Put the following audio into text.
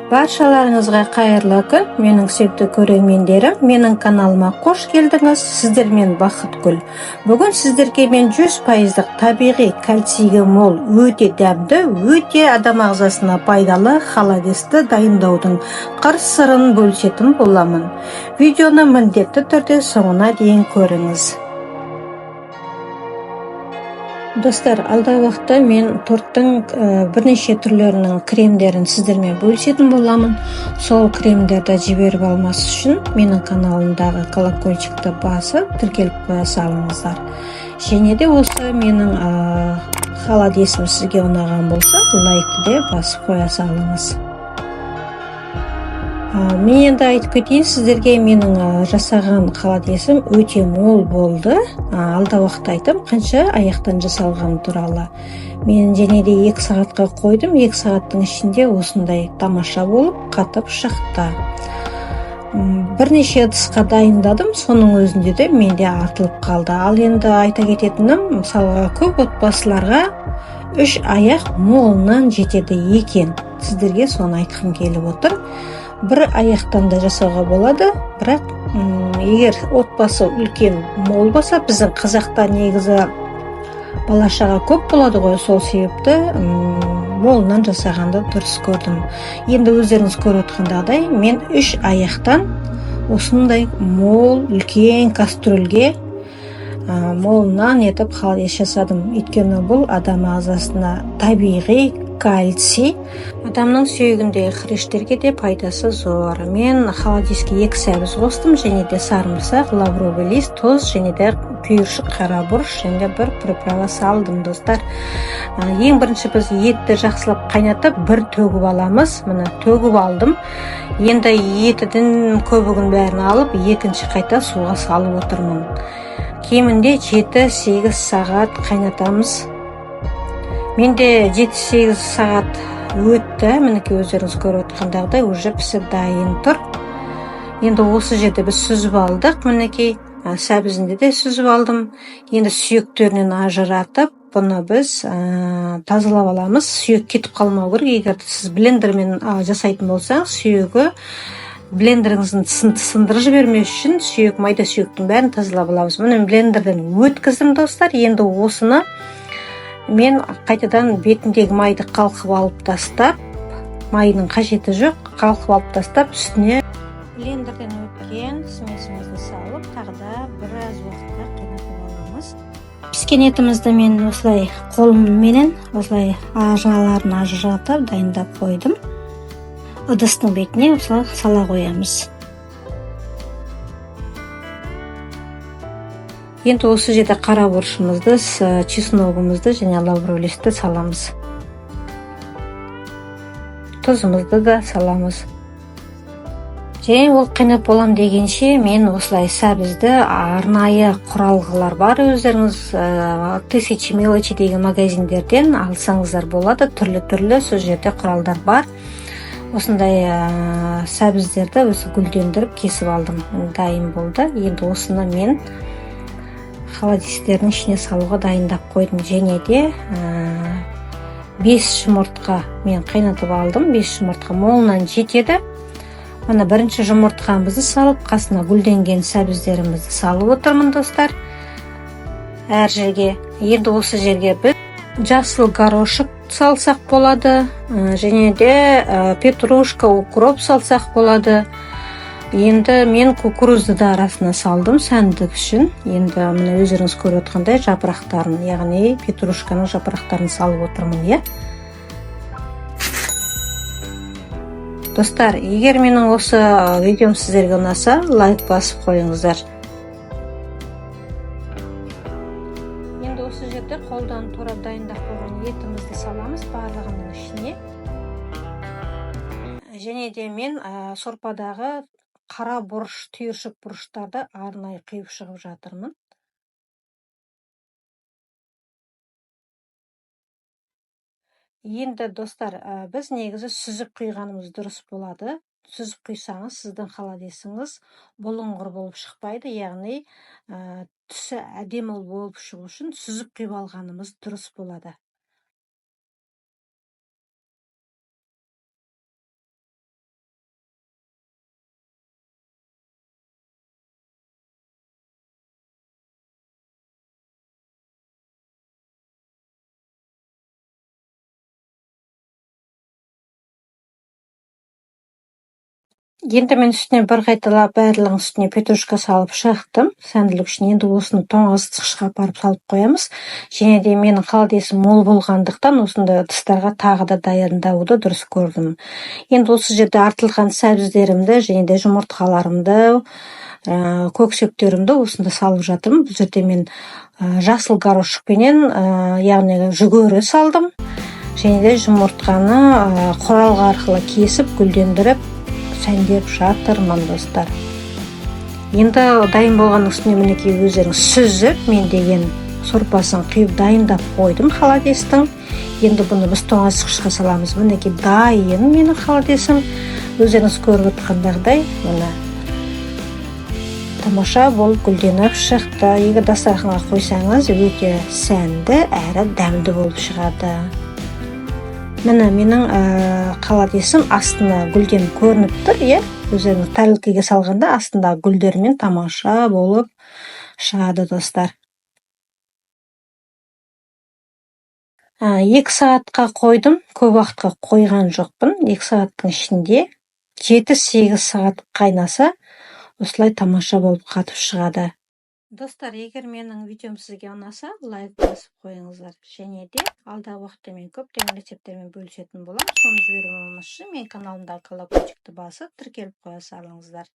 Баршаларыңызға қайырлы күн, менің сүйікті көрермендерім, менің каналыма қош келдіңіз. Сіздермен Бақытгүл. Бүгін сіздерге мен 100% табиғи кальцийге мол, өте дәмді, өте адам ағзасына пайдалы холодесті дайындаудың қыр-сырын бөлісетін боламын. Видеоны міндетті түрде соңына дейін көріңіз. Достар, алдағы уақытта мен торттың бірнеше түрлерінің кремдерін сіздермен бөлісетін боламын. Сол кремдерді жіберіп алмас үшін менің каналымдағы колокольчикті басып тіркеліп қоя салыңыздар. Және де осы менің холодесім сізге ұнаған болса, лайкты де басып қоя салыңыз. Мен енді айтып кетейін сіздерге, менің жасаған холодесім өте мол болды. Алда уақытта айтам, қанша аяқтан жасалған туралы. Мен және де 2 сағатқа қойдым. 2 сағаттың ішінде осындай тамаша болып қатып шықты. Бірнеше ыдысқа дайындадым, соның өзінде де менде артылып қалды. Ал енді айта кететінім, мысалға көп отбасыларға 3 аяқ молынан жетеді екен. Сіздерге соны айтқым келіп отыр. Бір аяқтан да жасауға болады, бірақ егер отбасы үлкен мол болса, біздің қазақта негізі балашаға көп болады ғой, сол себепті молынан жасағанды дұрыс көрдім. Енді өздеріңіз көріп отқандағыдай, мен 3 аяқтан осындай мол үлкен кастрөлге молынан етіп холодес жасадым. Өйткені бұл адам ағзасына табиғи кальций, адамның сүйегіндегі хрящтерге де пайдасы зор. Мен холодеске 2 сәбіз қостым, және де сарымсақ, лавровый лист, тұз, және де күйіршік, қара бұрыш, және де бір приправа салдым, достар. Ең бірінші біз етті жақсылап қайнатып, бір төгіп аламыз. Міне төгіп алдым. Енді етінің көбігін бәрін алып, екінші қайта суға салып отырмын. Кемінде 7-8 сағат қайнатамыз. Менде 7-8 сағат өтті. Мінекей өздеріңіз көріп отқандағыдай уже пісіп дайын тұр. Енді осы жерде біз сүзіп алдық. Мінекей сәбізінде де сүзіп алдым. Енді сүйектерінен ажыратып, бұны біз тазалап аламыз. Сүйек кетіп қалмау керек. Егер сіз блендермен жасайтын болсаңыз, сүйегі блендеріңіздің сындырып жібермес үшін сүйек, майда сүйектің бәрін тазалап аламыз. Міне блендерден өткіздім, достар. Енді осыны мен қайтадан бетіндегі майды қалқып алып тастап, майының қажеті жоқ, қалқып алып тастап, үстіне блендерден өткен смесімізді салып, тағы да біраз уақытқа қайнатып аламыз. Піскен етімізді мен осылай қолымменен осылай ажыраларын ажыратып дайындап қойдым. Ыдыстың бетіне осылай сала қоямыз. Енді осы жерде қара бұрышымызды, чесногымызды және лавровый листті саламыз. Тұзымызды да саламыз. Және ол қайнап болам дегенше мен осылай сәбізді арнайы құралғылар бар, өздеріңіз 1000 мелочи деген магазиндерден алсаңыздар болады. Түрлі сол жерде құралдар бар. Осындай сәбіздерді өзі гүлдендіріп кесіп алдым. Дайын болды. Енді осыны мен холодестердің ішіне салуға дайындап қойдым. Және де 5 жұмыртқа мен қайнатып алдым. 5 жұмыртқа молынан жетеді. Мына бірінші жұмыртқамызды салып, қасына гүлденген сәбіздерімізді салып отырмын, достар. Әр жерге. Енді осы жерге біз жасыл горошек салсақ болады. Және де петрушка, укроп салсақ болады. Енді мен кукурузды да арасына салдым сәндік үшін. Енді міне өздеріңіз көріп отқандай жапырақтарын, яғни петрушканың жапырақтарын салып отырмын, иә. Достар, егер менің осы видеом сіздерге ұнаса, лайк басып қойыңыздар. Енді осы жерде қолдан турап дайындап қойған етімізді саламыз барлығының ішіне. Және де мен сорпадағы қара бұрыш, түйіршік бұрыштарды арнайы қиып шығып жатырмын. Енді, достар, біз негізі сүзіп құйғанымыз дұрыс болады. Сүзіп құйсаңыз, сіздің холодесіңіз бұлыңғыр болып шықпайды, яғни түсі әдемі болып шығу үшін сүзіп құйып алғанымыз дұрыс болады. Енді мен үстіне бір қайталап барлығын үстіне петрушка салып шықтым. Сәнділік үшін енді осыны тоңазытқышқа апарып салып қоямыз. Және де менің холодесім мол болғандықтан осындай ыдыстарға тағы да дайындауды дұрыс көрдім. Енді осы жерде артылған сәбіздерімді және де жұмыртқаларымды, көксектерімді осында салып жатырмын. Бұл жерде мен жасыл горошкпенен, яғни жүгері салдым. Және де жұмыртқаны құралғы арқылы кесіп, гүлдендіріп, сәндеп жатырмын достар. Енді дайын болған үстіне мінекей өздеріңіз сүзіп, мен деген сорпасын құйып дайындап қойдым холодестің. Енді бұны біз тоңазытқышқа саламыз. Мінекей дайын менің холодесім. Өздеріңіз көріп отырғандағыдай, міне тамаша болып гүлденіп шықты. Егер дастарханға қойсаңыз, өте сәнді әрі дәмді болып шығады. Міне менің холодесім астына гүлден көрініп тұр, өздеріңіз тарелкаға салғанда астында гүлдермен тамаша болып шығады достар. 2 сағатқа қойдым, көп уақытқа қойған жоқпын. 2 сағаттың ішінде 7-8 сағат қайнаса, осылай тамаша болып қатып шығады. Достар, егер менің видеом сізге ұнаса, лайк басып қойыңыздар. Және де алдағы уақытта мен көптеген рецепттермен бөлісетін боламын. Соны жібермеңіз үшін мен каналымдағы колокольчикті басып тіркеліп қоя салыңыздар.